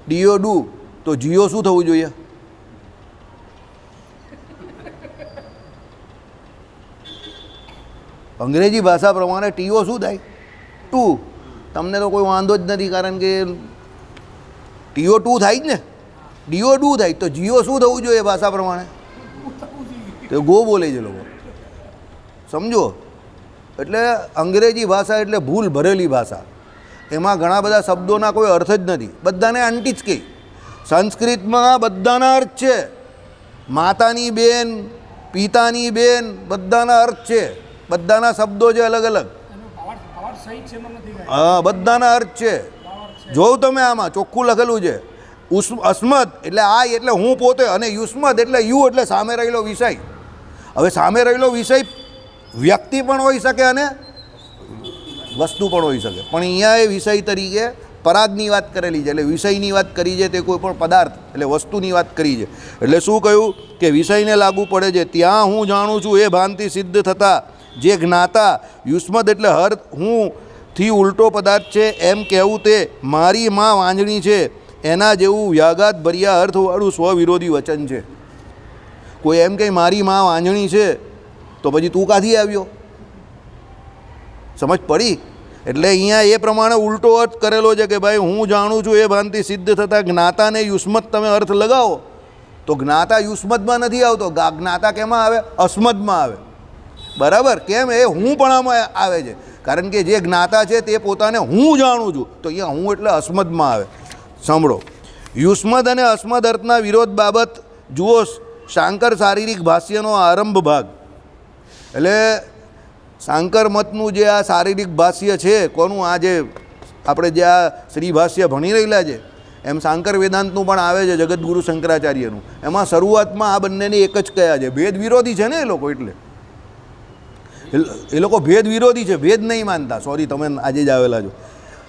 DO ડુ, તો જીઓ શું થવું જોઈએ? અંગ્રેજી ભાષા પ્રમાણે TO શું થાય? 2. તમને તો કોઈ વાંધો જ નથી, કારણ કે TO2 થાય જ ને, DO ડુ થાય, તો જીઓ શું થવું જોઈએ ભાષા પ્રમાણે? તો ગો બોલે છે લોકો, સમજો. એટલે અંગ્રેજી ભાષા એટલે ભૂલ ભરેલી ભાષા. એમાં ઘણા બધા શબ્દોના કોઈ અર્થ જ નથી, બધાને આંટી જ કહે. સંસ્કૃતમાં બધાના અર્થ છે. માતાની બેન, પિતાની બેન, બધાના અર્થ છે, બધાના શબ્દો છે અલગ અલગ. હા, બધાના અર્થ છે. જોઉં તમે આમાં ચોખ્ખું લખેલું છે. અસ્મદ એટલે આ એટલે હું પોતે, અને યુષ્મદ એટલે યુ એટલે સામે રહેલો વિષય. હવે સામે રહેલો વિષય વ્યક્તિ પણ હોઈ શકે અને વસ્તુ પણ હોઈ શકે, પણ અહીંયા એ વિષય તરીકે પરાગની વાત કરેલી છે, એટલે વિષયની વાત કરી છે. તે કોઈ પણ પદાર્થ એટલે વસ્તુની વાત કરી છે. એટલે શું કહ્યું કે વિષયને લાગુ પડે છે. ત્યાં હું જાણું છું એ ભાનથી સિદ્ધ થતા જે જ્ઞાતા યુષ્મદ એટલે હર હું થી ઉલટો પદાર્થ છે એમ કહેવું તે મારી માં વાંજણી છે એના જેવું વ્યાઘાત ભર્યા અર્થવાળું સ્વવિરોધી વચન છે. કોઈ એમ કહે મારી માં વાંજણી છે, તો પછી તું કાથી આવ્યો? સમજ પડી? એટલે અહીંયા એ પ્રમાણે ઉલટો અર્થ કરેલો છે કે ભાઈ હું જાણું છું એ ભાનથી સિદ્ધ થતા જ્ઞાતાને યુષ્મદ તમે અર્થ લગાવો તો જ્ઞાતા યુષ્મદમાં નથી આવતો, જ્ઞાતા કેમાં આવે? અસ્મદમાં આવે. બરાબર. કેમ? એ હું પણ આમાં આવે છે, કારણ કે જે જ્ઞાતા છે તે પોતાને હું જાણું છું, તો અહીંયા હું એટલે અસ્મદમાં આવે. સાંભળો, યુષ્મદ અને અસ્મદ અર્થના વિરોધ બાબત જુઓ શાંકર શારીરિક ભાષ્યનો આરંભ ભાગ. એટલે શાંકર મતનું જે આ શારીરિક ભાષ્ય છે, કોનું? આ જે આપણે જે આ શ્રી ભાષ્ય ભણી રહેલા છે, એમ શાંકર વેદાંતનું પણ આવે છે, જગતગુરુ શંકરાચાર્યનું. એમાં શરૂઆતમાં આ બંનેની એક જ કયા છે, ભેદ વિરોધી છે ને એ લોકો. એટલે એ લોકો ભેદ વિરોધી છે, ભેદ નહીં માનતા. સોરી, તમે આજે જ આવેલા છો.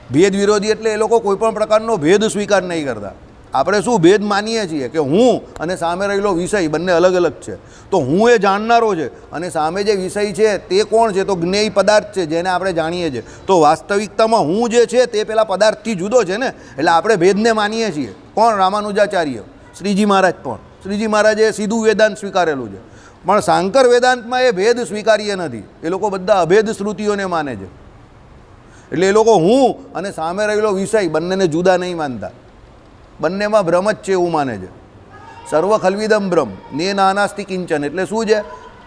ભેદ વિરોધી એટલે એ લોકો કોઈ પણ પ્રકારનો ભેદ સ્વીકાર નહીં કરતા. આપણે શું ભેદ માનીએ છીએ કે હું અને સામે રહેલો વિષય બંને અલગ અલગ છે. તો હું એ જાણનારો છે, અને સામે જે વિષય છે તે કોણ છે? તો જ્ઞેય પદાર્થ છે, જેને આપણે જાણીએ છીએ. તો વાસ્તવિકતામાં હું જે છે તે પેલા પદાર્થથી જુદો છે ને, એટલે આપણે ભેદને માનીએ છીએ. કોણ? રામાનુજાચાર્ય, શ્રીજી મહારાજ. પણ શ્રીજી મહારાજે સીધું વેદાંત સ્વીકારેલું છે, પણ શાંકર વેદાંતમાં એ ભેદ સ્વીકાર્ય નથી. એ લોકો બધા અભેદ શ્રુતિઓને માને છે. એટલે એ લોકો હું અને સામે રહેલો વિષય બંનેને જુદા નહીં માનતા, બંનેમાં બ્રહ્મ જ છે એવું માને છે. સર્વ ખલ્વિદમ બ્રહ્મ ને નાનાસ્તિ કિંચન એટલે શું છે?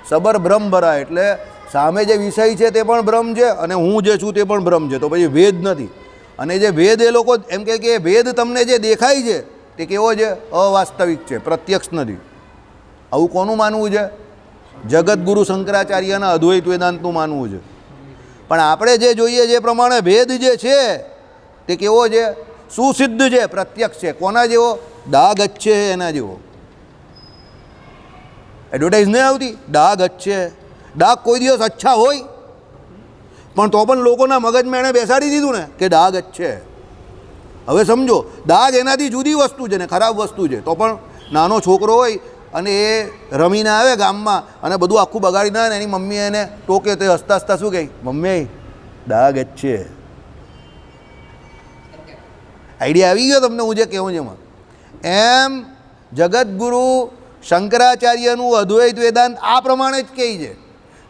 સબર બ્રહ્મ ભરા. એટલે સામે જે વિષય છે તે પણ બ્રહ્મ છે, અને હું જે છું તે પણ બ્રહ્મ છે. તો પછી ભેદ નથી. અને જે ભેદ એ લોકો એમ કહે કે ભેદ તમને જે દેખાય છે તે કેવો છે? અવાસ્તવિક છે, પ્રત્યક્ષ નથી. આવું કોનું માનવું છે? જગતગુરુ શંકરાચાર્યના અદ્વૈત વેદાંતનું માનવું છે. પણ આપણે જે જોઈએ જે પ્રમાણે ભેદ જે છે તે કેવો છે? સુસિદ્ધ છે, પ્રત્યક્ષ છે. કોના જેવો? ડાઘ અચ્છે એના જેવો. એડવર્ટાઇઝ નહીં આવતી? ડાઘ અચ્છે. ડાઘ કોઈ દિવસ અચ્છા હોય? પણ તો પણ લોકોના મગજમાં એણે બેસાડી દીધું ને કે ડાઘ અચ્છે. હવે સમજો, ડાઘ એનાથી જુદી વસ્તુ છે ને, ખરાબ વસ્તુ છે. તો પણ નાનો છોકરો હોય અને એ રમીને આવે ગામમાં અને બધું આખું બગાડી ના, એની મમ્મી એને ટોકે તો હસતા હસતા શું કહે? મમ્મી ડાઘ અચ્છે. આઈડિયા આવી ગયો તમને હું જે કહેવું છે એમાં? એમ જગતગુરુ શંકરાચાર્યનું અદ્વૈત વેદાંત આ પ્રમાણે જ કહે છે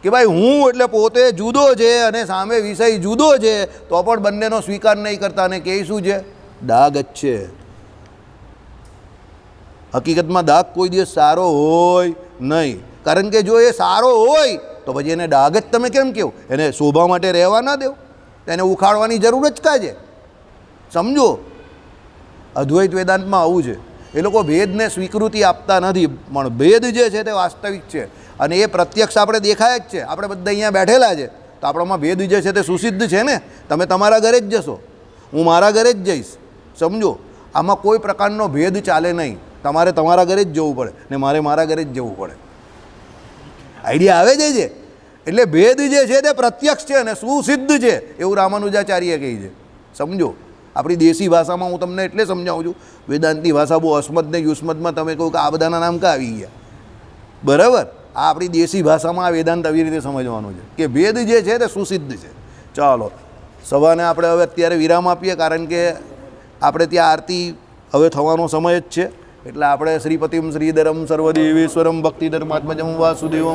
કે ભાઈ હું એટલે પોતે જુદો છે અને સામે વિષય જુદો છે, તો પણ બંનેનો સ્વીકાર નહીં કરતા. અને કે શું છે? દાગ જ છે. હકીકતમાં દાગ કોઈ દિવસ સારો હોય નહીં, કારણ કે જો એ સારો હોય તો પછી એને ડાઘ જ તમે કેમ કહો? એને શોભા માટે રહેવા ના દેવ, એને ઉખાડવાની જરૂર જ કાં છે? સમજો, અદ્વૈત વેદાંતમાં આવું છે. એ લોકો ભેદને સ્વીકૃતિ આપતા નથી, પણ ભેદ જે છે તે વાસ્તવિક છે અને એ પ્રત્યક્ષ આપણે દેખાય જ છે. આપણે બધા અહીંયા બેઠેલા છે તો આપણામાં ભેદ જે છે તે સુસિદ્ધ છે ને. તમે તમારા ઘરે જ જશો, હું મારા ઘરે જ જઈશ. સમજો, આમાં કોઈ પ્રકારનો ભેદ ચાલે નહીં. તમારે તમારા ઘરે જ જવું પડે ને મારે મારા ઘરે જ જવું પડે. આઈડિયા આવે છે? એટલે ભેદ જે છે તે પ્રત્યક્ષ છે અને સુસિદ્ધ છે, એવું રામાનુજાચાર્ય કહે છે. સમજો, આપણી દેશી ભાષામાં હું તમને એટલે સમજાવું છું. વેદાંતની ભાષા બહુ અસ્મદ ને યુસ્મદમાં તમે કહો કે આ બધાના નામ કાં આવી ગયા? બરાબર, આ આપણી દેશી ભાષામાં આ વેદાંત આવી રીતે સમજવાનું છે કે ભેદ જે છે તે સુસિદ્ધ છે. ચાલો, સભાને આપણે હવે અત્યારે વિરામ આપીએ, કારણ કે આપણે ત્યાં આરતી હવે થવાનો સમય જ છે. એટલે આપણે શ્રીપતિમ શ્રીધરમ સર્વદેવેશ્વરમ ભક્તિધર્માત્મજમ વાસુદેવમ